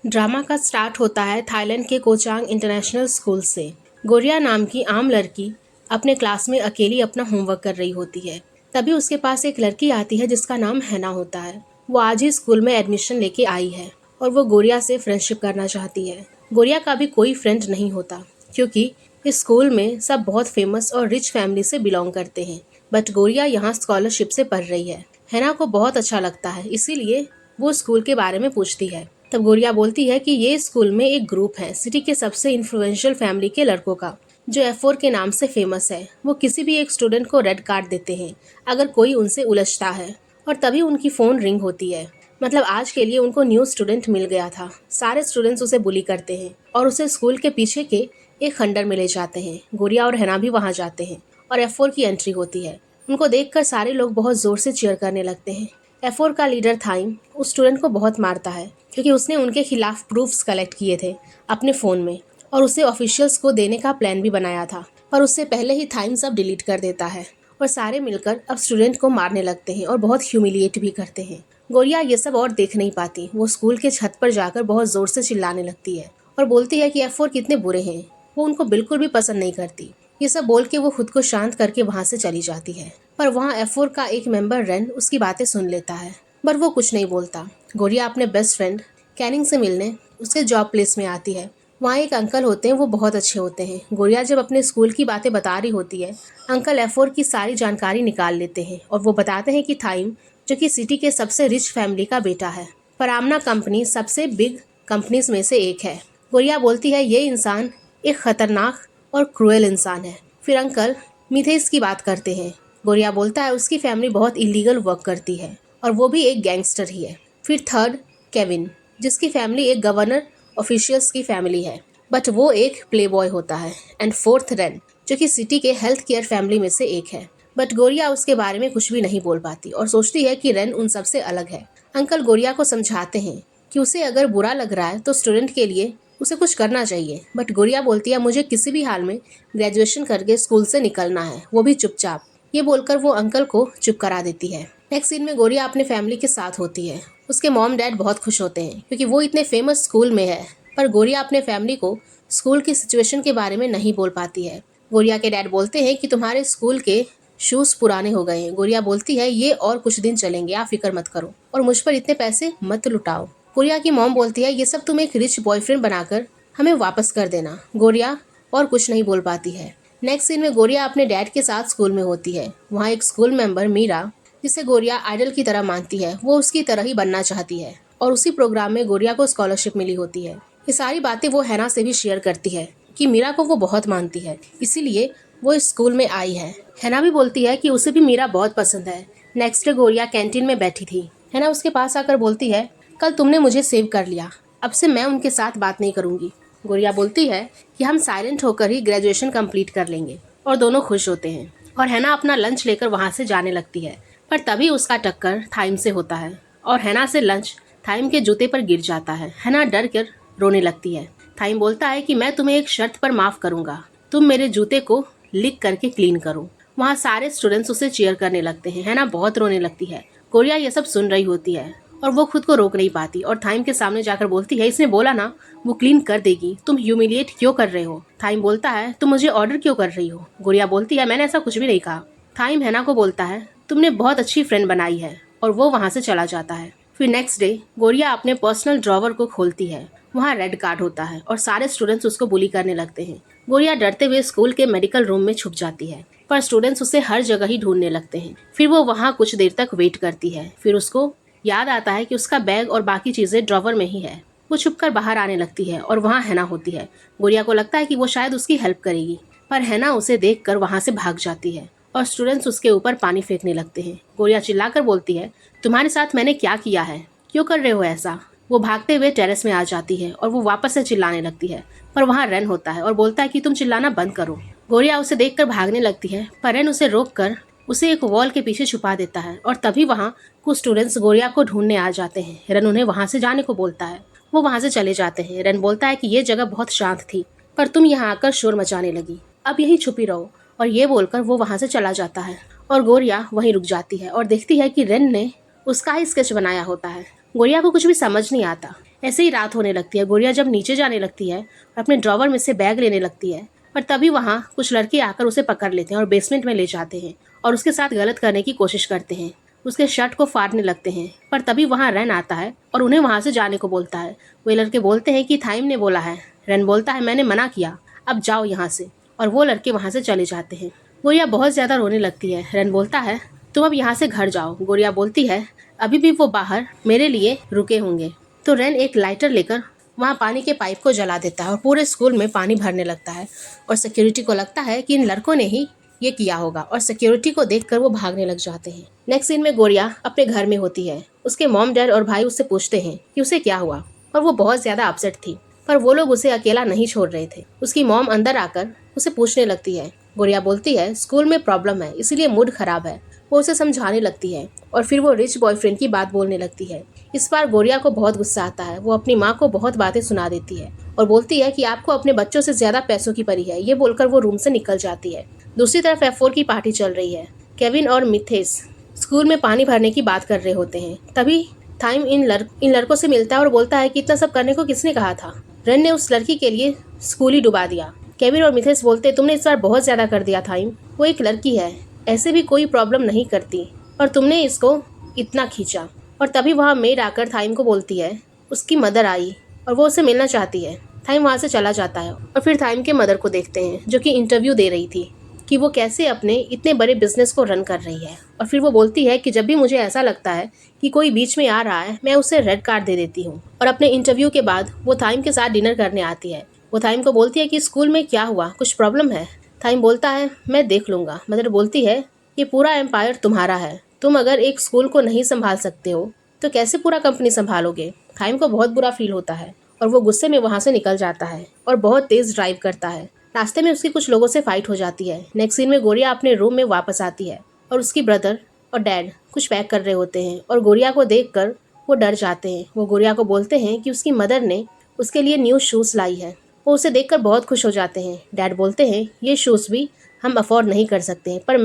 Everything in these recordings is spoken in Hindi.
ड्रामा का स्टार्ट होता है थाईलैंड के कोचांग इंटरनेशनल स्कूल से। गोरिया नाम की आम लड़की अपने क्लास में अकेली अपना होमवर्क कर रही होती है। तभी उसके पास एक लड़की आती है जिसका नाम हैना होता है। वो आज ही स्कूल में एडमिशन लेके आई है और वो गोरिया से फ्रेंडशिप करना चाहती है। गोरिया का भी कोई फ्रेंड नहीं होता क्योंकि इस स्कूल में सब बहुत फेमस और रिच फैमिली से बिलोंग करते हैं। बट गोरिया यहाँ स्कॉलरशिप से पढ़ रही है। हैना को बहुत अच्छा लगता है, इसीलिए वो स्कूल के बारे में पूछती है। तब गोरिया बोलती है कि ये स्कूल में एक ग्रुप है सिटी के सबसे इन्फ्लुएंशियल फैमिली के लड़कों का, जो F4 के नाम से फेमस है। वो किसी भी एक स्टूडेंट को रेड कार्ड देते हैं अगर कोई उनसे उलझता है। और तभी उनकी फ़ोन रिंग होती है। मतलब आज के लिए उनको न्यू स्टूडेंट मिल गया था। सारे स्टूडेंट्स उसे बुली करते हैं और उसे स्कूल के पीछे के एक खंडर में ले जाते हैं। गोरिया और हैना भी वहाँ जाते हैं और F4 की एंट्री होती है। उनको देखकर सारे लोग बहुत ज़ोर से चीयर करने लगते हैं। F4 का लीडर थाइम उस स्टूडेंट को बहुत मारता है क्योंकि उसने उनके खिलाफ प्रूफ्स कलेक्ट किए थे अपने फ़ोन में और उसे ऑफिशियल्स को देने का प्लान भी बनाया था। पर उससे पहले ही थाइम सब डिलीट कर देता है और सारे मिलकर अब स्टूडेंट को मारने लगते हैं और बहुत ह्यूमिलिएट भी करते हैं। गोरिया ये सब और देख नहीं पाती। वो स्कूल के छत पर जाकर बहुत ज़ोर से चिल्लाने लगती है और बोलती है कि F4 कितने बुरे हैं। वो उनको बिल्कुल भी पसंद नहीं करती। ये सब बोल के वो खुद को शांत करके वहाँ से चली जाती है। पर वहाँ F4 का एक मेंबर रेन उसकी बातें सुन लेता है, पर वो कुछ नहीं बोलता। गोरिया अपने बेस्ट फ्रेंड कैनिंग से मिलने उसके जॉब प्लेस में आती है। वहाँ एक अंकल होते हैं, वो बहुत अच्छे होते हैं। गोरिया जब अपने स्कूल की बातें बता रही होती है, अंकल F4 की सारी जानकारी निकाल लेते हैं और वो बताते हैं कि थाइम, जो कि सिटी के सबसे रिच फैमिली का बेटा है, परामना कंपनी सबसे बिग कंपनीज में से एक है। गोरिया बोलती है ये इंसान एक खतरनाक और क्रूएल इंसान है। फिर अंकल मिथेस की बात करते हैं। गोरिया बोलता है उसकी फैमिली बहुत इलीगल वर्क करती है और वो भी एक गैंगस्टर ही है। फिर थर्ड केविन, जिसकी फैमिली एक गवर्नर ऑफिशियल्स की फैमिली है बट वो एक प्लेबॉय होता है। एंड फोर्थ रेन, जो कि सिटी के हेल्थ केयर फैमिली में से एक है। बट गोरिया उसके बारे में कुछ भी नहीं बोल पाती और सोचती है कि रेन उन सबसे अलग है। अंकल गोरिया को समझाते हैं कि उसे अगर बुरा लग रहा है तो स्टूडेंट के लिए उसे कुछ करना चाहिए। बट गोरिया बोलती है मुझे किसी भी हाल में ग्रेजुएशन करके स्कूल से निकलना है, वो भी चुपचाप। ये बोलकर वो अंकल को चुप करा देती है। नेक्स्ट सीन में गोरिया अपने फैमिली के साथ होती है। उसके मॉम डैड बहुत खुश होते हैं क्योंकि वो इतने फेमस स्कूल में है। पर गोरिया अपने फैमिली को स्कूल की सिचुएशन के बारे में नहीं बोल पाती है। गोरिया के डैड बोलते हैं कि तुम्हारे स्कूल के शूज पुराने हो गए हैं। गोरिया बोलती है ये और कुछ दिन चलेंगे, आप फिक्र मत करो और मुझ पर इतने पैसे मत लुटाओ। गोरिया की मॉम बोलती है ये सब तुम एक रिच बॉयफ्रेंड बनाकर हमें वापस कर देना। गोरिया और कुछ नहीं बोल पाती है। नेक्स्ट सीन में गोरिया अपने डैड के साथ स्कूल में होती है। वहाँ एक स्कूल मेंबर मीरा, जिसे गोरिया आइडल की तरह मानती है, वो उसकी तरह ही बनना चाहती है और उसी प्रोग्राम में गोरिया को स्कॉलरशिप मिली होती है। ये सारी बातें वो हैना से भी शेयर करती है कि मीरा को वो बहुत मानती है, इसीलिए वो इस स्कूल में आई है। हैना भी बोलती है कि उसे भी मीरा बहुत पसंद है। नेक्स्ट डे गोरिया कैंटीन में बैठी थी। हैना उसके पास आकर बोलती है कल तुमने मुझे सेव कर लिया, अब से मैं उनके साथ बात नहीं करूंगी। गोरिया बोलती है कि हम साइलेंट होकर ही ग्रेजुएशन कंप्लीट कर लेंगे और दोनों खुश होते हैं और हैना अपना लंच लेकर वहाँ से जाने लगती है। पर तभी उसका टक्कर थाइम से होता है और हैना से लंच थाइम के जूते पर गिर जाता है। हैना डर कर रोने लगती है। थाइम बोलता है कि मैं तुम्हें एक शर्त पर माफ़ करूंगा, तुम मेरे जूते को लिक करके क्लीन करो। वहाँ सारे स्टूडेंट्स उसे चीयर करने लगते हैं। हैना बहुत रोने लगती है। गोरिया ये सब सुन रही होती है और वो खुद को रोक नहीं पाती और थाइम के सामने जाकर बोलती है इसने बोला ना वो क्लीन कर देगी, तुम ह्यूमिलिएट क्यों कर रहे हो। थाइम बोलता है तुम मुझे ऑर्डर क्यों कर रही हो। गोरिया बोलती है मैंने ऐसा कुछ भी नहीं कहा। थाइम हैना को बोलता है तुमने बहुत अच्छी फ्रेंड बनाई है और वो वहाँ से चला जाता है। फिर नेक्स्ट डे गोरिया अपने पर्सनल ड्रॉवर को खोलती है। वहाँ रेड कार्ड होता है और सारे स्टूडेंट्स उसको बुली करने लगते हैं। गोरिया डरते हुए स्कूल के मेडिकल रूम में छुप जाती है, पर स्टूडेंट्स उसे हर जगह ही ढूंढने लगते हैं। फिर वो वहाँ कुछ देर तक वेट करती है। फिर उसको याद आता है कि उसका बैग और बाकी चीजें ड्रॉवर में ही है। वो छुपकर बाहर आने लगती है और वहाँ हैना होती है। गोरिया को लगता है कि वो शायद उसकी हेल्प करेगी, पर हैना उसे देखकर वहाँ से भाग जाती है और स्टूडेंट्स उसके ऊपर पानी फेंकने लगते हैं। गोरिया चिल्लाकर बोलती है तुम्हारे साथ मैंने क्या किया है, क्यों कर रहे हो ऐसा। वो भागते हुए टेरेस में आ जाती है और वो वापस से चिल्लाने लगती है, पर वहाँ रेन होता है और बोलता है कि तुम चिल्लाना बंद करो। गोरिया उसे देखकर भागने लगती है, पर रेन उसे रोककर उसे एक वॉल के पीछे छुपा देता है और तभी वहाँ कुछ स्टूडेंट्स गोरिया को ढूंढने आ जाते हैं। रेन उन्हें वहाँ से जाने को बोलता है। वो वहाँ से चले जाते हैं। रेन बोलता है कि ये जगह बहुत शांत थी, पर तुम यहाँ आकर शोर मचाने लगी, अब यहीं छुपी रहो। और ये बोलकर वो वहाँ से चला जाता है और गोरिया वहीं रुक जाती है और देखती है कि रेन ने उसका ही स्केच बनाया होता है। गोरिया को कुछ भी समझ नहीं आता। ऐसे ही रात होने लगती है। गोरिया जब नीचे जाने लगती है और अपने ड्रॉवर में से बैग लेने लगती है, पर तभी वहाँ कुछ लड़के आकर उसे पकड़ लेते हैं और बेसमेंट में ले जाते हैं और उसके साथ गलत करने की कोशिश करते हैं। उसके शर्ट को फाड़ने लगते हैं, पर तभी वहाँ रन आता है और उन्हें वहाँ से जाने को बोलता है। वे लड़के बोलते हैं कि थाइम ने बोला है। रन बोलता है मैंने मना किया, अब जाओ यहाँ से, और वो लड़के वहाँ से चले जाते हैं। गोरिया बहुत ज़्यादा रोने लगती है। रन बोलता है तुम अब यहाँ से घर जाओ। गोरिया बोलती है अभी भी वो बाहर मेरे लिए रुके होंगे। तो रन एक लाइटर लेकर वहाँ पानी के पाइप को जला देता है और पूरे स्कूल में पानी भरने लगता है और सिक्योरिटी को लगता है कि इन लड़कों ने ही ये किया होगा और सिक्योरिटी को देखकर वो भागने लग जाते हैं। नेक्स्ट सीन में गोरिया अपने घर में होती है। उसके मॉम डैड और भाई उससे पूछते हैं कि उसे क्या हुआ और वो बहुत ज़्यादा अपसेट थी, पर वो लोग उसे अकेला नहीं छोड़ रहे थे। उसकी मॉम अंदर आकर उसे पूछने लगती है। गोरिया बोलती है स्कूल में प्रॉब्लम है इसीलिए मूड खराब है। वो उसे समझाने लगती है और फिर वो रिच बॉयफ्रेंड की बात बोलने लगती है। इस बार गोरिया को बहुत गुस्सा आता है। वो अपनी माँ को बहुत बातें सुना देती है और बोलती है कि आपको अपने बच्चों से ज्यादा पैसों की पड़ी है। ये बोलकर वो रूम से निकल जाती है। दूसरी तरफ F4 की पार्टी चल रही है। केविन और मिथेस स्कूल में पानी भरने की बात कर रहे होते हैं। तभी थाइम इन लड़कों से मिलता है और बोलता है कि इतना सब करने को किसने कहा था। रन ने उस लड़की के लिए स्कूल ही डुबा दिया। केविन और मिथेस बोलते तुमने इस बार बहुत ज्यादा कर दिया थाइम, वो एक लड़की है, ऐसे भी कोई प्रॉब्लम नहीं करती और तुमने इसको इतना खींचा। और तभी वहाँ मेड आकर थाइम को बोलती है उसकी मदर आई और वो उसे मिलना चाहती है। थाइम वहाँ से चला जाता है और फिर थाइम के मदर को देखते हैं जो कि इंटरव्यू दे रही थी कि वो कैसे अपने इतने बड़े बिजनेस को रन कर रही है। और फिर वो बोलती है कि जब भी मुझे ऐसा लगता है कि कोई बीच में आ रहा है मैं उसे रेड कार्ड दे देती हूँ। और अपने इंटरव्यू के बाद वो थाइम के साथ डिनर करने आती है। वो थाइम को बोलती है कि स्कूल में क्या हुआ, कुछ प्रॉब्लम है। थाइम बोलता है मैं देख लूँगा। मदर बोलती है ये पूरा एम्पायर तुम्हारा है, तुम अगर एक स्कूल को नहीं संभाल सकते हो तो कैसे पूरा कंपनी संभालोगे। थाइम को बहुत बुरा फील होता है और वो गुस्से में वहाँ से निकल जाता है और बहुत तेज ड्राइव करता है। रास्ते में उसकी कुछ लोगों से फाइट हो जाती है। नेक्स्ट सीन में गोरिया अपने रूम में वापस आती है और उसकी ब्रदर और डैड कुछ पैक कर रहे होते हैं और गोरिया को देखकर वो डर जाते हैं। वो गोरिया को बोलते हैं कि उसकी मदर ने उसके लिए न्यू शूज़ लाई है। वो उसे देखकर बहुत खुश हो जाते हैं। डैड बोलते हैं ये शूज़ भी हम अफोर्ड नहीं कर सकते पर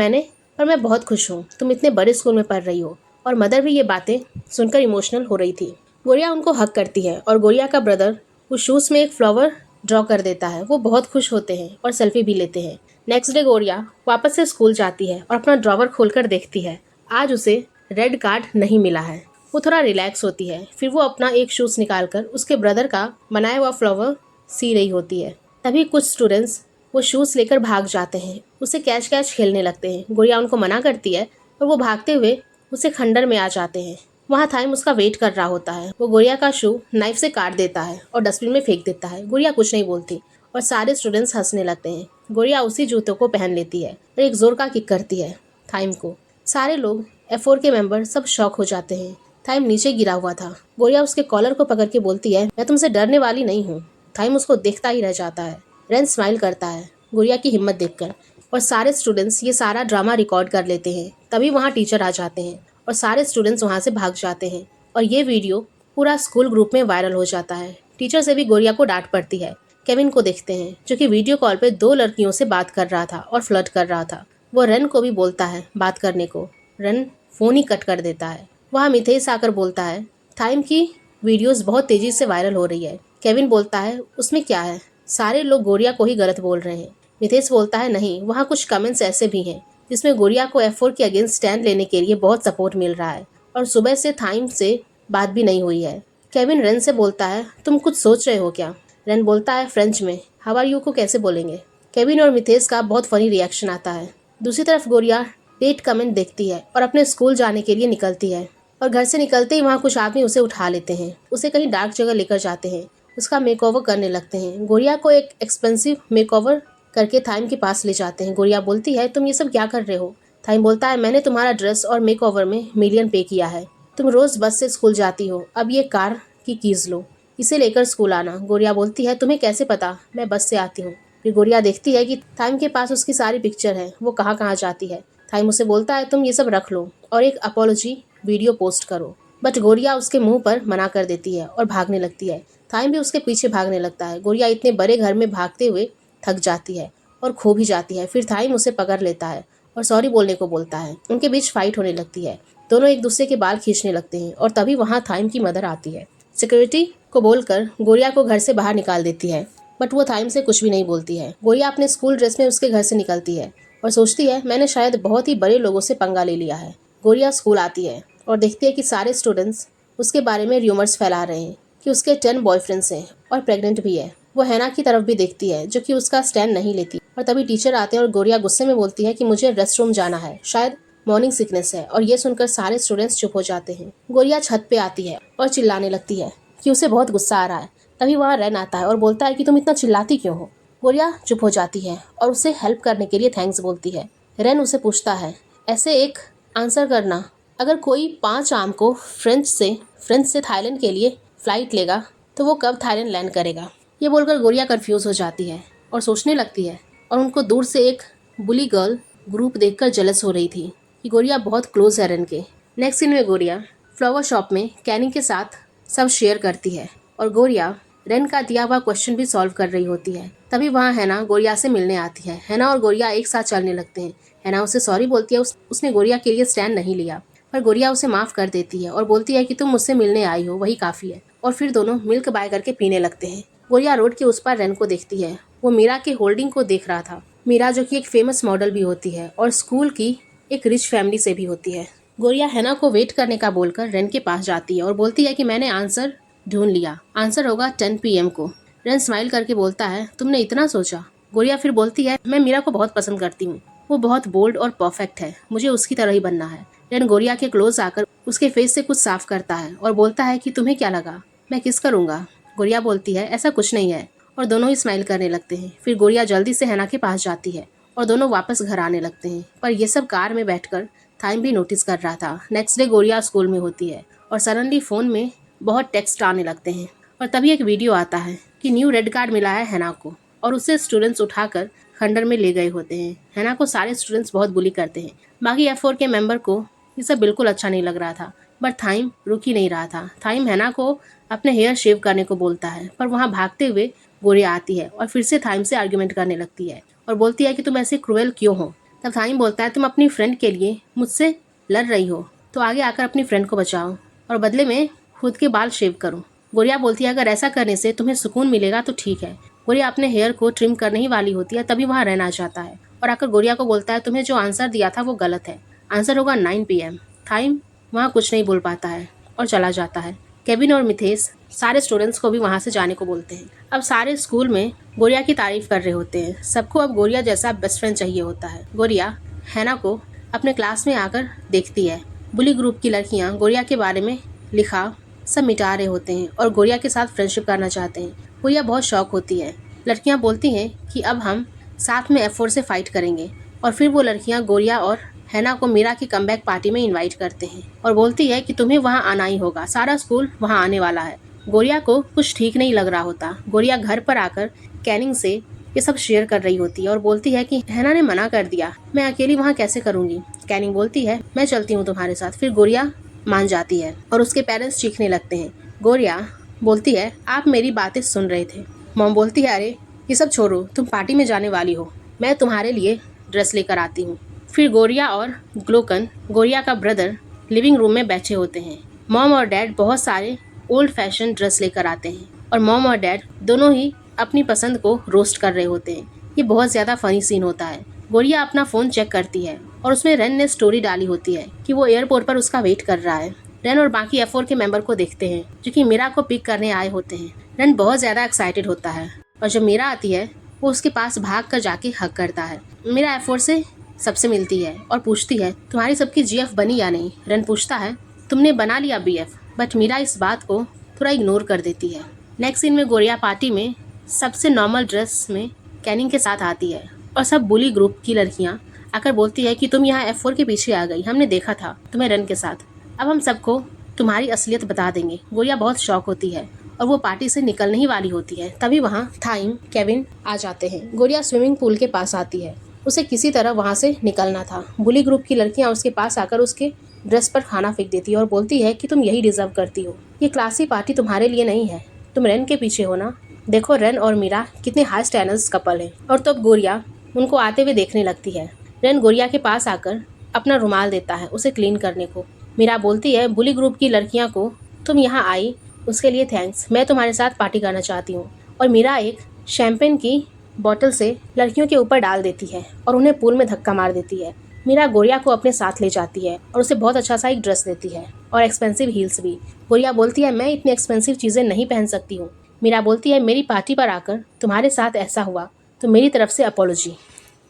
मैं बहुत खुश हूँ, तुम इतने बड़े स्कूल में पढ़ रही हो। और मदर भी ये बातें सुनकर इमोशनल हो रही थी। गोरिया उनको हक करती है और गोरिया का ब्रदर उस शूज़ में एक फ्लावर ड्रॉ कर देता है। वो बहुत खुश होते हैं और सेल्फी भी लेते हैं। नेक्स्ट डे गोरिया वापस से स्कूल जाती है और अपना ड्रॉवर खोलकर देखती है। आज उसे रेड कार्ड नहीं मिला है। वो थोड़ा रिलैक्स होती है। फिर वो अपना एक शूज़ निकालकर उसके ब्रदर का बनाया हुआ फ्लावर सी रही होती है। तभी कुछ स्टूडेंट्स वो शूज़ लेकर भाग जाते हैं, उसे कैच कैच खेलने लगते हैं। गोरिया उनको मना करती है और वो भागते हुए उसे खंडर में आ जाते हैं। वहाँ थाइम उसका वेट कर रहा होता है। वो गोरिया का शू नाइफ से काट देता है और डस्टबिन में फेंक देता है। गोरिया कुछ नहीं बोलती और सारे स्टूडेंट्स हंसने लगते हैं। गोरिया उसी जूतों को पहन लेती है और एक जोर का किक करती है थाइम को। सारे लोग F4 के मेंबर सब शॉक हो जाते हैं। थाइम नीचे गिरा हुआ था। गोरिया उसके कॉलर को पकड़ के बोलती है मैं तुमसे डरने वाली नहीं हूँ। थाइम उसको देखता ही रह जाता है। रेन स्माइल करता है गोरिया की हिम्मत देखकर और सारे स्टूडेंट्स ये सारा ड्रामा रिकॉर्ड कर लेते हैं। तभी वहाँ टीचर आ जाते हैं और सारे स्टूडेंट्स वहाँ से भाग जाते हैं और ये वीडियो पूरा स्कूल ग्रुप में वायरल हो जाता है। टीचर से भी गोरिया को डांट पड़ती है। केविन को देखते हैं जो कि वीडियो कॉल पे 2 लड़कियों से बात कर रहा था और फ्लर्ट कर रहा था। वो रन को भी बोलता है बात करने को। रन फ़ोन ही कट कर देता है। वहाँ मिथेस आकर बोलता है थाइम की वीडियोस बहुत तेज़ी से वायरल हो रही है। केविन बोलता है उसमें क्या है, सारे लोग गोरिया को ही गलत बोल रहे हैं। मिथेस बोलता है नहीं, वहाँ कुछ कमेंट्स ऐसे भी हैं जिसमें गोरिया को F4 के अगेंस्ट स्टैंड लेने के लिए बहुत सपोर्ट मिल रहा है और सुबह से थाइम से बात भी नहीं हुई है। केविन रन से बोलता है तुम कुछ सोच रहे हो क्या। रन बोलता है फ्रेंच में हाउ आर यू को कैसे बोलेंगे। केविन और मिथेस का बहुत फनी रिएक्शन आता है। दूसरी तरफ गोरिया डेट कमेंट देखती है और अपने स्कूल जाने के लिए निकलती है और घर से निकलते ही वहाँ कुछ आदमी उसे उठा लेते हैं, उसे कहीं डार्क जगह लेकर जाते हैं, उसका मेकओवर करने लगते हैं। गोरिया को एक एक्सपेंसिव मेकओवर करके थाइम के पास ले जाते हैं। गोरिया बोलती है तुम ये सब क्या कर रहे हो। थाइम बोलता है मैंने तुम्हारा ड्रेस और मेकओवर में मिलियन पे किया है। तुम रोज बस से स्कूल जाती हो, अब ये कार की कीज लो, इसे लेकर स्कूल आना। गोरिया बोलती है तुम्हें कैसे पता मैं बस से आती हूँ। फिर गोरिया देखती है कि थाइम के पास उसकी सारी पिक्चर है, वो कहाँ कहाँ जाती है। थाइम उसे बोलता है तुम ये सब रख लो और एक अपॉलॉजी वीडियो पोस्ट करो, बट गोरिया उसके मुंह पर मना कर देती है और भागने लगती है। थाइम भी उसके पीछे भागने लगता है। गोरिया इतने बड़े घर में भागते हुए थक जाती है और खो भी जाती है। फिर थाइम उसे पकड़ लेता है और सॉरी बोलने को बोलता है। उनके बीच फाइट होने लगती है, दोनों एक दूसरे के बाल खींचने लगते हैं और तभी वहाँ थाइम की मदर आती है। सिक्योरिटी को बोलकर गोरिया को घर से बाहर निकाल देती है, बट वो थाइम से कुछ भी नहीं बोलती है। गोरिया अपने स्कूल ड्रेस में उसके घर से निकलती है और सोचती है मैंने शायद बहुत ही बड़े लोगों से पंगा ले लिया है। गोरिया स्कूल आती है और देखती है कि सारे स्टूडेंट्स उसके बारे में र्यूमर्स फैला रहे हैं कि उसके 10 बॉयफ्रेंड्स हैं और प्रेग्नेंट भी है। वो हैना की तरफ भी देखती है जो कि उसका स्टैंड नहीं लेती और तभी टीचर आते हैं और गोरिया गुस्से में बोलती है कि मुझे रेस्टरूम जाना है, शायद मॉर्निंग सिकनेस है। और ये सुनकर सारे स्टूडेंट्स चुप हो जाते हैं। गोरिया छत पे आती है और चिल्लाने लगती है कि उसे बहुत गुस्सा आ रहा है। तभी वहाँ रेन आता है और बोलता है कि तुम इतना चिल्लाती क्यों हो। गोरिया चुप हो जाती है और उसे हेल्प करने के लिए थैंक्स बोलती है। रेन उसे पूछता है ऐसे एक आंसर करना, अगर कोई 5 आम को फ्रेंच से थाईलैंड के लिए फ़्लाइट लेगा तो वो कब थाईलैंड लैंड करेगा। ये बोलकर गोरिया कंफ्यूज हो जाती है और सोचने लगती है और उनको दूर से एक बुली गर्ल ग्रुप देखकर जेलस हो रही थी कि गोरिया बहुत क्लोज है रेन के। नेक्स्ट सीन में गोरिया फ्लावर शॉप में कैनी के साथ सब शेयर करती है और गोरिया रेन का दिया हुआ क्वेश्चन भी सॉल्व कर रही होती है। तभी वहाँ हैना गोरिया से मिलने आती है। हैना और गोरिया एक साथ चलने लगते हैं। हैना उसे सॉरी बोलती है, उसने गोरिया के लिए स्टैंड नहीं लिया, पर गोरिया उसे माफ़ कर देती है और बोलती है कि तुम मुझसे मिलने आई हो वही काफ़ी है। और फिर दोनों मिल्क बाय करके पीने लगते हैं। गोरिया रोड के उस पार रेन को देखती है। वो मीरा के होल्डिंग को देख रहा था। मीरा जो कि एक फेमस मॉडल भी होती है और स्कूल की एक रिच फैमिली से भी होती है। गोरिया हैना को वेट करने का बोलकर रेन के पास जाती है और बोलती है कि मैंने आंसर ढूंढ लिया, आंसर होगा 10 PM को। रेन स्माइल करके बोलता है तुमने इतना सोचा। गोरिया फिर बोलती है मैं मीरा को बहुत पसंद करती हूँ, वो बहुत बोल्ड और परफेक्ट है, मुझे उसकी तरह ही बनना है। रेन गोरिया के क्लोज आकर उसके फेस से कुछ साफ करता है और बोलता है कि तुम्हें क्या लगा मैं किस करूँगा। गोरिया बोलती है ऐसा कुछ नहीं है और दोनों ही स्माइल करने लगते हैं। फिर गोरिया जल्दी से हैना के पास जाती है और दोनों वापस घर आने लगते हैं। पर ये सब कार में बैठकर थाइम भी नोटिस कर रहा था। नेक्स्ट डे गोरिया स्कूल में होती है और सडनली फ़ोन में बहुत टेक्स्ट आने लगते हैं और तभी एक वीडियो आता है कि न्यू रेड कार्ड मिला है हैना को और उसे स्टूडेंट्स उठाकर खंडर में ले गए होते हैं। हैना को सारे स्टूडेंट्स बहुत बुली करते हैं। बाकी F4 के मेंबर को ये सब बिल्कुल अच्छा नहीं लग रहा था, बट थाइम रुक ही नहीं रहा था। थाइम हैना को अपने हेयर शेव करने को बोलता है, पर वहाँ भागते हुए गोरिया आती है और फिर से थाइम से आर्ग्यूमेंट करने लगती है और बोलती है कि तुम ऐसे क्रूएल क्यों हो। तब थाइम बोलता है तुम अपनी फ्रेंड के लिए मुझसे लड़ रही हो तो आगे आकर अपनी फ्रेंड को बचाओ और बदले में खुद के बाल शेव करो। गोरिया बोलती है अगर ऐसा करने से तुम्हें सुकून मिलेगा तो ठीक है। गोरिया अपने हेयर को ट्रिम करने ही वाली होती है, तभी वहाँ रहना चाहता है और आकर गोरिया को बोलता है तुम्हें जो आंसर दिया था वो गलत है, आंसर होगा 9 PM। थाइम वहाँ कुछ नहीं बोल पाता है और चला जाता है। केविन और मिथेश सारे स्टूडेंट्स को भी वहाँ से जाने को बोलते हैं। अब सारे स्कूल में गोरिया की तारीफ कर रहे होते हैं। सबको अब गोरिया जैसा बेस्ट फ्रेंड चाहिए होता है। गोरिया हैना को अपने क्लास में आकर देखती है। बुली ग्रुप की लड़कियाँ गोरिया के बारे में लिखा सब मिटा रहे होते हैं और गोरिया के साथ फ्रेंडशिप करना चाहते हैं। गोरिया बहुत शौक होती है। लड़कियां बोलती हैं कि अब हम साथ में F4 से फाइट करेंगे और फिर वो लड़कियां गोरिया और हैना को मीरा की कमबैक पार्टी में इनवाइट करते हैं और बोलती है कि तुम्हें वहां आना ही होगा, सारा स्कूल वहां आने वाला है। गोरिया को कुछ ठीक नहीं लग रहा होता। गोरिया घर पर आकर कैनिंग से ये सब शेयर कर रही होती है और बोलती है कि हैना ने मना कर दिया, मैं अकेली वहाँ कैसे करूँगी। कैनिंग बोलती है मैं चलती हूँ तुम्हारे साथ। फिर गोरिया मान जाती है और उसके पेरेंट्स चीखने लगते हैं। गोरिया बोलती है आप मेरी बातें सुन रहे थे। मॉम बोलती है अरे ये सब छोड़ो, तुम पार्टी में जाने वाली हो, मैं तुम्हारे लिए ड्रेस लेकर आती हूँ। फिर गोरिया और ग्लोकन, गोरिया का ब्रदर, लिविंग रूम में बैठे होते हैं। मॉम और डैड बहुत सारे ओल्ड फैशन ड्रेस लेकर आते हैं और मॉम और डैड दोनों ही अपनी पसंद को रोस्ट कर रहे होते हैं। ये बहुत ज़्यादा फनी सीन होता है। गोरिया अपना फ़ोन चेक करती है और उसमें रेन ने स्टोरी डाली होती है कि वो एयरपोर्ट पर उसका वेट कर रहा है। रेन और बाकी F4 के मेंबर को देखते हैं जो कि मीरा को पिक करने आए होते हैं। रेन बहुत ज़्यादा एक्साइटेड होता है और जब मीरा आती है वो उसके पास भाग कर जाके हक करता है। मीरा F4 से सबसे मिलती है और पूछती है तुम्हारी सबकी GF बनी या नहीं। रेन पूछता है तुमने बना लिया BF, बट मीरा इस बात को थोड़ा इग्नोर कर देती है। नेक्स्ट सीन में गोरिया पार्टी में सबसे नॉर्मल ड्रेस में कैनिंग के साथ आती है और सब बुली ग्रुप की लड़कियां आकर बोलती है कि तुम यहाँ F4 के पीछे आ गई, हमने देखा था तुम्हें रेन के साथ, अब हम सबको तुम्हारी असलियत बता देंगे। गोरिया बहुत शौक होती है और वो पार्टी से निकलने ही वाली होती है। तभी वहाँ थाइम, केविन आ जाते हैं। गोरिया स्विमिंग पूल के पास आती है, उसे किसी तरह वहाँ से निकलना था। बुली ग्रुप की लड़कियाँ उसके पास आकर उसके ड्रेस पर खाना फेंक देती है और बोलती है कि तुम यही डिजर्व करती हो, ये क्लासी पार्टी तुम्हारे लिए नहीं है, तुम रेन के पीछे हो ना, देखो रेन और मीरा कितने हाई स्टैंडर्ड्स कपल हैं। और तब गोरिया उनको आते हुए देखने लगती है। रेन गोरिया के पास आकर अपना रुमाल देता है उसे क्लीन करने को। मीरा बोलती है बुली ग्रुप की लड़कियां को तुम यहाँ आई उसके लिए थैंक्स, मैं तुम्हारे साथ पार्टी करना चाहती हूँ। और मीरा एक शैंपेन की बॉटल से लड़कियों के ऊपर डाल देती है और उन्हें पूल में धक्का मार देती है। मीरा गोरिया को अपने साथ ले जाती है और उसे बहुत अच्छा सा एक ड्रेस देती है और एक्सपेंसिव हील्स भी। गोरिया बोलती है, मैं इतनी एक्सपेंसिव चीज़ें नहीं पहन सकती हूँ। मीरा बोलती है, मेरी पार्टी पर आकर तुम्हारे साथ ऐसा हुआ तो मेरी तरफ से अपॉलोजी।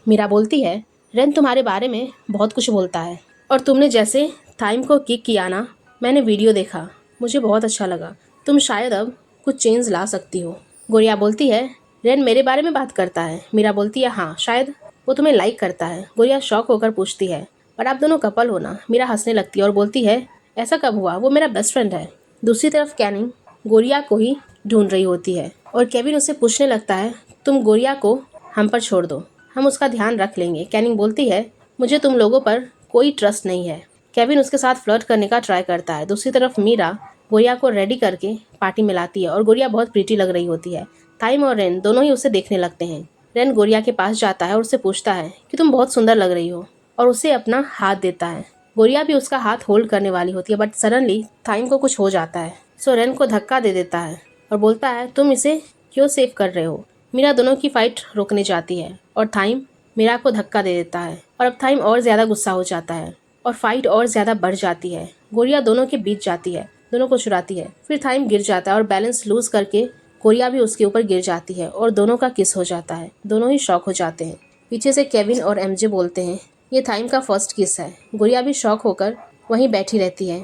मीरा बोलती है, रेन तुम्हारे बारे में बहुत कुछ बोलता है और तुमने जैसे टाइम को किक किया ना, मैंने वीडियो देखा, मुझे बहुत अच्छा लगा। तुम शायद अब कुछ चेंज ला सकती हो। गोरिया बोलती है, रेन मेरे बारे में बात करता है। मीरा बोलती है, हाँ शायद वो तुम्हें लाइक करता है। गोरिया शॉक होकर पूछती है, पर आप दोनों कपल हो ना? मीरा हंसने लगती है और बोलती है, ऐसा कब हुआ, वो मेरा बेस्ट फ्रेंड है। दूसरी तरफ कैनिंग गोरिया को ही ढूंढ रही होती है और केविन उससे पूछने लगता है, तुम गोरिया को हम पर छोड़ दो, हम उसका ध्यान रख लेंगे। कैनिंग बोलती है, मुझे तुम लोगों पर कोई ट्रस्ट नहीं है। केविन उसके साथ फ्लर्ट करने का ट्राई करता है। दूसरी तरफ मीरा गोरिया को रेडी करके पार्टी में लाती है और गोरिया बहुत प्रीटी लग रही होती है। टाइम और रेन दोनों ही उसे देखने लगते हैं। रेन गोरिया के पास जाता है और उससे पूछता है कि तुम बहुत सुंदर लग रही हो और उसे अपना हाथ देता है। गोरिया भी उसका हाथ होल्ड करने वाली होती है, बट सडनली टाइम को कुछ हो जाता है, सो रेन को धक्का दे देता है और बोलता है, तुम इसे क्यों सेव कर रहे हो? मीरा दोनों की फाइट रोकने जाती है और टाइम मीरा को धक्का दे देता है और अब टाइम और ज़्यादा गुस्सा हो जाता है और फाइट और ज़्यादा बढ़ जाती है। गोरिया दोनों के बीच जाती है, दोनों को छुड़ाती है। फिर टाइम गिर जाता है और बैलेंस लूज करके गोरिया भी उसके ऊपर गिर जाती है और दोनों का किस हो जाता है। दोनों ही शॉक हो जाते हैं। पीछे से केविन और एमजे बोलते हैं, ये टाइम का फर्स्ट किस है। गोरिया भी शॉक होकर वहीं बैठी रहती है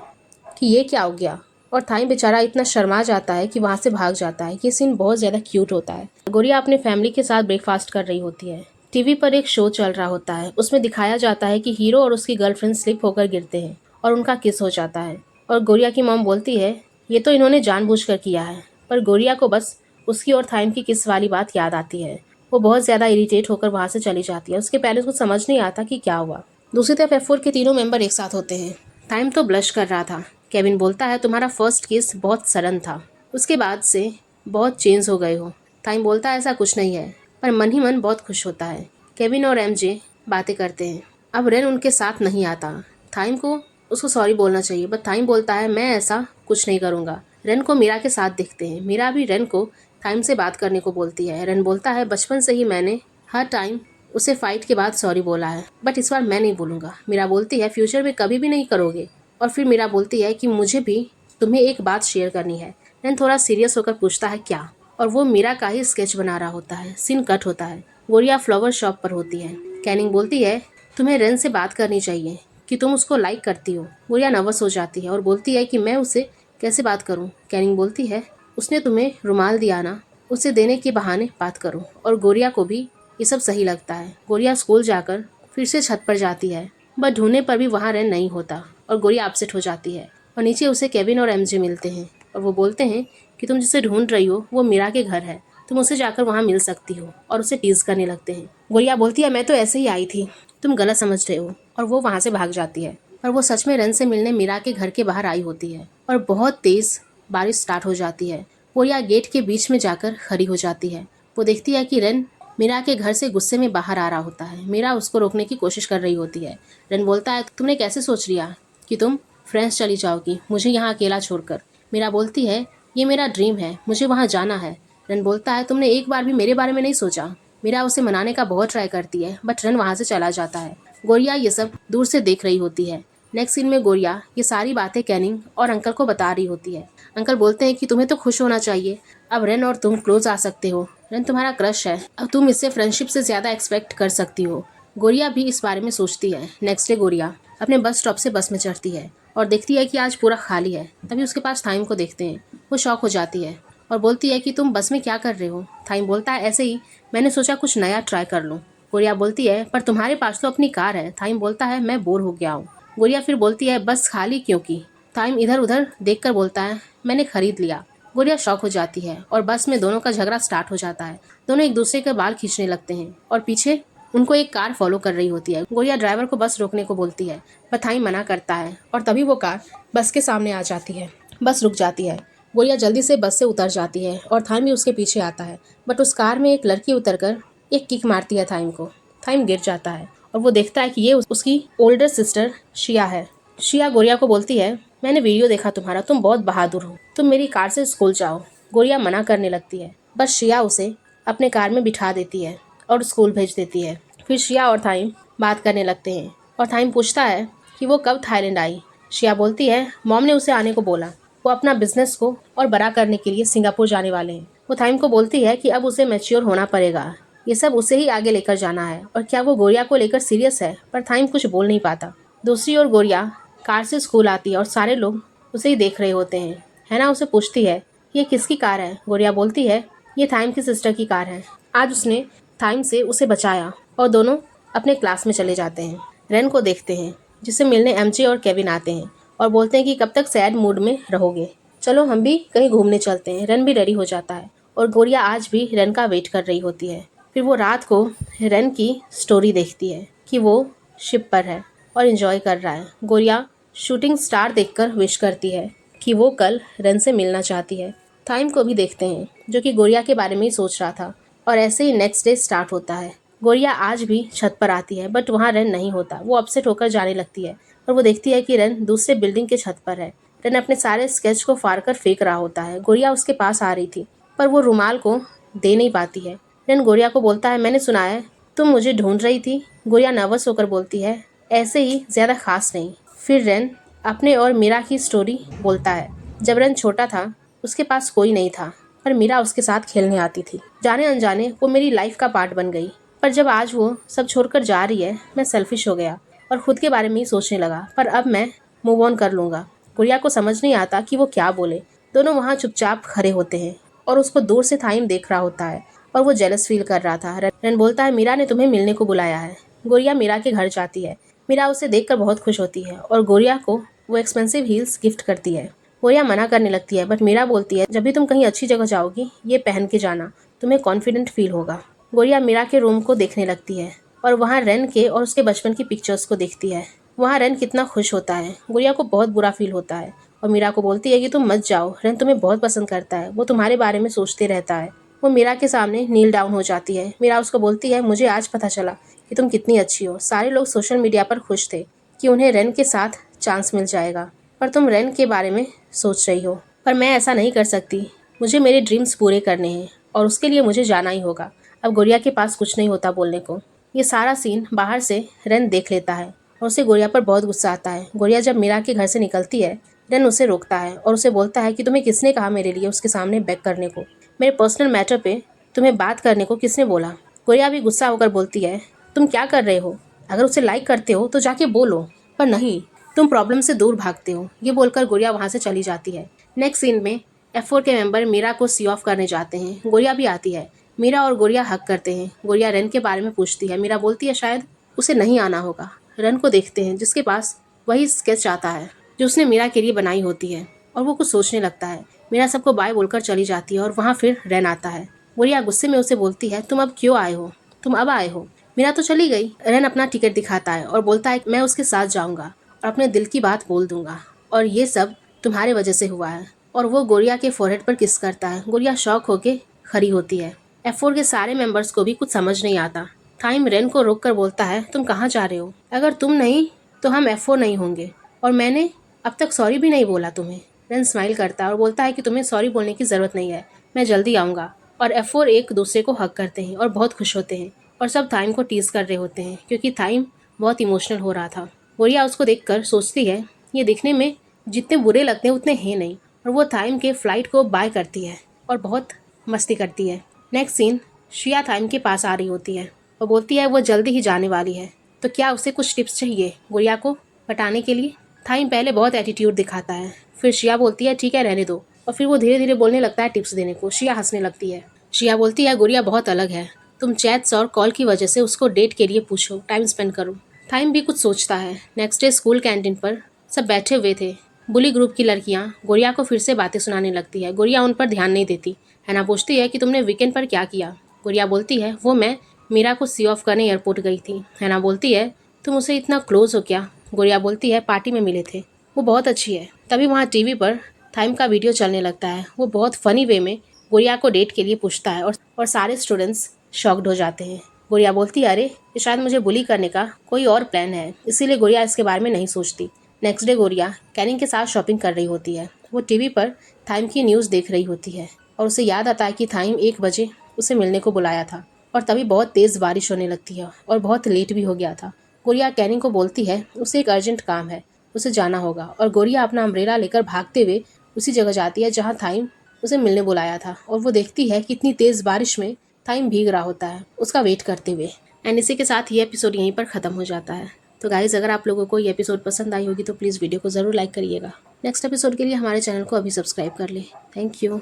कि ये क्या हो गया, और टाइम बेचारा इतना शर्मा जाता है कि वहाँ से भाग जाता है। ये सीन बहुत ज़्यादा क्यूट होता है। गोरिया अपने फैमिली के साथ ब्रेकफास्ट कर रही होती है। टीवी पर एक शो चल रहा होता है, उसमें दिखाया जाता है कि हीरो और उसकी गर्लफ्रेंड स्लिप होकर गिरते हैं और उनका किस हो जाता है। और गोरिया की मॉम बोलती है, ये तो इन्होंने जानबूझकर किया है। पर गोरिया को बस उसकी और टाइम की किस वाली बात याद आती है। वो बहुत ज़्यादा इरिटेट होकर वहाँ से चली जाती है। उसके पेरेंट्स को समझ नहीं आता कि क्या हुआ। दूसरी तरफ F4 के तीनों मेंबर एक साथ होते हैं। टाइम तो ब्लश कर रहा था। केविन बोलता है, तुम्हारा फर्स्ट किस बहुत सडन था, उसके बाद से बहुत चेंज हो गए हो। टाइम बोलता है, ऐसा कुछ नहीं है, पर मन ही मन बहुत खुश होता है। केविन और एमजे बातें करते हैं। अब रेन उनके साथ नहीं आता। टाइम को उसको सॉरी बोलना चाहिए, बट टाइम बोलता है, मैं ऐसा कुछ नहीं करूँगा। रेन को मीरा के साथ देखते हैं। मीरा भी रेन को टाइम से बात करने को बोलती है। रेन बोलता है, बचपन से ही मैंने हर टाइम उसे फाइट के बाद सॉरी बोला है, बट इस बार मैं नहीं बोलूँगा। मीरा बोलती है, फ्यूचर में कभी भी नहीं करोगे? और फिर मीरा बोलती है कि मुझे भी तुम्हें एक बात शेयर करनी है। रेन थोड़ा सीरियस होकर पूछता है, क्या? और वो मीरा का ही स्केच बना रहा होता है। सीन कट होता है। गोरिया फ्लावर शॉप पर होती है। कैनिंग बोलती है, तुम्हें रेन से बात करनी चाहिए कि तुम उसको लाइक करती हो। गोरिया नर्वस हो जाती है और बोलती है कि मैं उससे कैसे बात करूं? कैनिंग बोलती है, उसने तुम्हें रुमाल दिया ना, उसे देने के बहाने बात करो। और गोरिया को भी ये सब सही लगता है। गोरिया स्कूल जाकर फिर से छत पर जाती है, बट ढूंढने पर भी वहाँ रेन नहीं होता और गोरिया अपसेट हो जाती है। और नीचे उसे केविन और एमजे मिलते हैं और वो बोलते हैं कि तुम जिसे ढूंढ रही हो वो मीरा के घर है, तुम उसे जाकर वहाँ मिल सकती हो, और उसे टीज करने लगते हैं। गोरिया बोलती है, मैं तो ऐसे ही आई थी, तुम गलत समझ रहे हो। और वो वहाँ से भाग जाती है। और वो सच में रेन से मिलने मीरा के घर के बाहर आई होती है और बहुत तेज बारिश स्टार्ट हो जाती है। गोरिया गेट के बीच में जाकर खड़ी हो जाती है। वो देखती है कि रेन मीरा के घर से गुस्से में बाहर आ रहा होता है। मीरा उसको रोकने की कोशिश कर रही होती है। रेन बोलता है, तुमने कैसे सोच लिया कि तुम फ्रांस चली जाओगी मुझे यहाँ अकेला छोड़कर? मीरा बोलती है, ये मेरा ड्रीम है, मुझे वहाँ जाना है। रेन बोलता है, तुमने एक बार भी मेरे बारे में नहीं सोचा? मीरा उसे मनाने का बहुत ट्राई करती है, बट रेन वहाँ से चला जाता है। गोरिया ये सब दूर से देख रही होती है। नेक्स्ट सीन में गोरिया ये सारी बातें कैनिंग और अंकल को बता रही होती है। अंकल बोलते हैं कि तुम्हें तो खुश होना चाहिए, अब रेन और तुम क्लोज आ सकते हो। रेन तुम्हारा क्रश है, अब तुम इससे फ्रेंडशिप से ज़्यादा एक्सपेक्ट कर सकती हो। गोरिया भी इस बारे में सोचती है। नेक्स्ट डे गोरिया अपने बस स्टॉप से बस में चढ़ती है और देखती है कि आज पूरा खाली है। तभी उसके पास टाइम को देखते हैं। वो शॉक हो जाती है और बोलती है कि तुम बस में क्या कर रहे हो? टाइम बोलता है, ऐसे ही, मैंने सोचा कुछ नया ट्राई कर लूँ। गोरिया बोलती है, पर तुम्हारे पास तो अपनी कार है। टाइम बोलता है, मैं बोर हो गया हूँ। गोरिया फिर बोलती है, बस खाली क्यों की? टाइम इधर उधर देखकर बोलता है, मैंने खरीद लिया। गोरिया शॉक हो जाती है और बस में दोनों का झगड़ा स्टार्ट हो जाता है। दोनों एक दूसरे के बाल खींचने लगते हैं और पीछे उनको एक कार फॉलो कर रही होती है। गोरिया ड्राइवर को बस रोकने को बोलती है, पर टाइम मना करता है और तभी वो कार बस के सामने आ जाती है। बस रुक जाती है। गोरिया जल्दी से बस से उतर जाती है और थाइम भी उसके पीछे आता है, बट उस कार में एक लड़की उतरकर एक किक मारती है थाइम को। थाइम गिर जाता है और वो देखता है कि ये उसकी ओल्डर सिस्टर शिया है। शिया गोरिया को बोलती है, मैंने वीडियो देखा तुम्हारा, तुम बहुत बहादुर हो, तुम मेरी कार से स्कूल जाओ। गोरिया मना करने लगती है, बस श्रिया उसे अपने कार में बिठा देती है और स्कूल भेज देती है। फिर श्रिया और थाइम बात करने लगते हैं और थाइम पूछता है कि वो कब थाईलैंड आई। श्रिया बोलती है मॉम ने उसे आने को बोला, वो अपना बिजनेस को और बड़ा करने के लिए सिंगापुर जाने वाले हैं। वो थाइम को बोलती है कि अब उसे मैच्योर होना पड़ेगा, ये सब उसे ही आगे लेकर जाना है। और क्या वो गोरिया को लेकर सीरियस है, पर थाइम कुछ बोल नहीं पाता। दूसरी ओर गोरिया कार से स्कूल आती है और सारे लोग उसे ही देख रहे होते हैं। हैना उसे पूछती है ये किसकी कार है। गोरिया बोलती है ये थाइम की सिस्टर की कार है, आज उसने थाइम से उसे बचाया। और दोनों अपने क्लास में चले जाते हैं। रेन को देखते हैं जिसे मिलने एमजे और केविन आते हैं और बोलते हैं कि कब तक सैड मूड में रहोगे, चलो हम भी कहीं घूमने चलते हैं। रेन भी रेडी हो जाता है और गोरिया आज भी रेन का वेट कर रही होती है। फिर वो रात को रेन की स्टोरी देखती है कि वो शिप पर है और एंजॉय कर रहा है। गोरिया शूटिंग स्टार देखकर विश करती है कि वो कल रेन से मिलना चाहती है। थाइम को भी देखते हैं जो कि गोरिया के बारे में ही सोच रहा था। और ऐसे ही नेक्स्ट डे स्टार्ट होता है। गोरिया आज भी छत पर आती है बट वहाँ रेन नहीं होता। वो अपसेट होकर जाने लगती है और वो देखती है कि रेन दूसरे बिल्डिंग के छत पर है। रेन अपने सारे स्केच को फाड़ कर फेंक रहा होता है। गोरिया उसके पास आ रही थी पर वो रुमाल को दे नहीं पाती है। रेन गोरिया को बोलता है मैंने सुना है तुम मुझे ढूंढ रही थी। गोरिया नर्वस होकर बोलती है ऐसे ही, ज़्यादा खास नहीं। फिर रेन अपने और मीरा की स्टोरी बोलता है। जब रेन छोटा था उसके पास कोई नहीं था पर मीरा उसके साथ खेलने आती थी। जाने अनजाने वो मेरी लाइफ का पार्ट बन गई। पर जब आज वो सब छोड़कर जा रही है मैं सेल्फिश हो गया और खुद के बारे में ही सोचने लगा। पर अब मैं मूव ऑन कर लूँगा। गुड़िया को समझ नहीं आता कि वो क्या बोले। दोनों वहाँ चुपचाप खड़े होते हैं और उसको दूर से थाइम देख रहा होता है और वो जेलस फील कर रहा था। रेन बोलता है मीरा ने तुम्हें मिलने को बुलाया है। गोरिया मीरा के घर जाती है। मीरा उसे देखकर बहुत खुश होती है और गोरिया को वो एक्सपेंसिव हील्स गिफ्ट करती है। गोरिया मना करने लगती है बट मीरा बोलती है जब भी तुम कहीं अच्छी जगह जाओगी ये पहन के जाना, तुम्हें कॉन्फिडेंट फील होगा। गोरिया मीरा के रूम को देखने लगती है और वहाँ रेन के और उसके बचपन की पिक्चर्स को देखती है। वहाँ रेन कितना खुश होता है। गोरिया को बहुत बुरा फील होता है और मीरा को बोलती है कि तुम मत जाओ, रेन तुम्हें बहुत पसंद करता है, वो तुम्हारे बारे में सोचते रहता है। वो मीरा के सामने नील डाउन हो जाती है। मीरा उसको बोलती है मुझे आज पता चला कि तुम कितनी अच्छी हो। सारे लोग सोशल मीडिया पर खुश थे कि उन्हें रेन के साथ चांस मिल जाएगा, पर तुम रेन के बारे में सोच रही हो। पर मैं ऐसा नहीं कर सकती, मुझे मेरे ड्रीम्स पूरे करने हैं और उसके लिए मुझे जाना ही होगा। अब गोरिया के पास कुछ नहीं होता बोलने को। ये सारा सीन बाहर से रेन देख लेता है और उसे गोरिया पर बहुत गुस्सा आता है। गोरिया जब मीरा के घर से निकलती है रेन उसे रोकता है और उसे बोलता है कि तुम्हें किसने कहा मेरे लिए उसके सामने बैक करने को, मेरे पर्सनल मैटर पे तुम्हें बात करने को किसने बोला। गोरिया भी गुस्सा होकर बोलती है तुम क्या कर रहे हो, अगर उसे लाइक करते हो तो जाके बोलो, पर नहीं, तुम प्रॉब्लम से दूर भागते हो। ये बोलकर गोरिया वहाँ से चली जाती है। नेक्स्ट सीन में F4 के मेंबर मीरा को सी ऑफ करने जाते हैं। गोरिया भी आती है। मीरा और गोरिया हक करते हैं। गोरिया रेन के बारे में पूछती है। मीरा बोलती है शायद उसे नहीं आना होगा। रेन को देखते हैं जिसके पास वही स्केच आता है जो उसने मीरा के लिए बनाई होती है और वो कुछ सोचने लगता है। मीरा सबको बाय बोलकर चली जाती है और वहाँ फिर रेन आता है। गोरिया गुस्से में उसे बोलती है तुम अब क्यों आए हो, तुम अब आए हो, मीरा तो चली गई। रेन अपना टिकट दिखाता है और बोलता है मैं उसके साथ जाऊंगा और अपने दिल की बात बोल दूंगा और ये सब तुम्हारे वजह से हुआ है। और वो गोरिया के फोरहेड पर किस करता है। गोरिया शॉक होके खड़ी होती है। F4 के सारे मेंबर्स को भी कुछ समझ नहीं आता। थाइम रेन को रोक कर बोलता है तुम कहाँ जा रहे हो, अगर तुम नहीं तो हम F4 नहीं होंगे और मैंने अब तक सॉरी भी नहीं बोला तुम्हें। रेन स्माइल करता है और बोलता है कि तुम्हें सॉरी बोलने की ज़रूरत नहीं है, मैं जल्दी आऊँगा। और F4 एक दूसरे को हक करते हैं और बहुत खुश होते हैं और सब थाइम को टीज कर रहे होते हैं क्योंकि थाइम बहुत इमोशनल हो रहा था। गोरिया उसको देखकर सोचती है ये दिखने में जितने बुरे लगते हैं उतने हैं नहीं, और वो थाइम के फ्लाइट को बाय करती है और बहुत मस्ती करती है। नेक्स्ट सीन श्रिया थाइम के पास आ रही होती है और बोलती है वो जल्दी ही जाने वाली है तो क्या उसे कुछ टिप्स चाहिए गोरिया को पटाने के लिए। थाइम पहले बहुत एटीट्यूड दिखाता है, फिर श्रिया बोलती है ठीक है रहने दो, और फिर वो धीरे धीरे बोलने लगता है टिप्स देने को। श्रिया हंसने लगती है। श्रिया बोलती है गोरिया बहुत अलग है, तुम चैट्स और कॉल की वजह से उसको डेट के लिए पूछो, टाइम स्पेंड करो। थाइम भी कुछ सोचता है। नेक्स्ट डे स्कूल कैंटीन पर सब बैठे हुए थे। बुली ग्रुप की लड़कियां गोरिया को फिर से बातें सुनाने लगती है। गोरिया उन पर ध्यान नहीं देती। हैना पूछती है कि तुमने वीकेंड पर क्या किया। गोरिया बोलती है वो मैं मीरा को सी ऑफ करने एयरपोर्ट गई थी। हैना बोलती है तुम उसे इतना क्लोज हो क्या। गोरिया बोलती है पार्टी में मिले थे, वो बहुत अच्छी है। तभी वहाँ टीवी पर थाइम का वीडियो चलने लगता है। वो बहुत फनी वे में गोरिया को डेट के लिए पूछता है और सारे स्टूडेंट्स शॉक्ड हो जाते हैं। गोरिया बोलती है अरे ये शायद मुझे बुली करने का कोई और प्लान है, इसीलिए गोरिया इसके बारे में नहीं सोचती। नेक्स्ट डे गोरिया कैनिंग के साथ शॉपिंग कर रही होती है। वो टीवी पर थाइम की न्यूज़ देख रही होती है और उसे याद आता है कि थाइम 1 बजे उसे मिलने को बुलाया था और तभी बहुत तेज़ बारिश होने लगती है और बहुत लेट भी हो गया था। गोरिया कैनिंग को बोलती है उसे एक अर्जेंट काम है, उसे जाना होगा, और गोरिया अपना अम्ब्रेला लेकर भागते हुए उसी जगह जाती है जहाँ थाइम उसे मिलने बुलाया था और वो देखती है कि इतनी तेज़ बारिश में थाइम भीग रहा होता है उसका वेट करते हुए। एंड इसी के साथ ये एपिसोड यहीं पर ख़त्म हो जाता है। तो गाइज़, अगर आप लोगों को ये एपिसोड पसंद आई होगी तो प्लीज़ वीडियो को ज़रूर लाइक करिएगा। नेक्स्ट एपिसोड के लिए हमारे चैनल को अभी सब्सक्राइब कर लें। Thank you.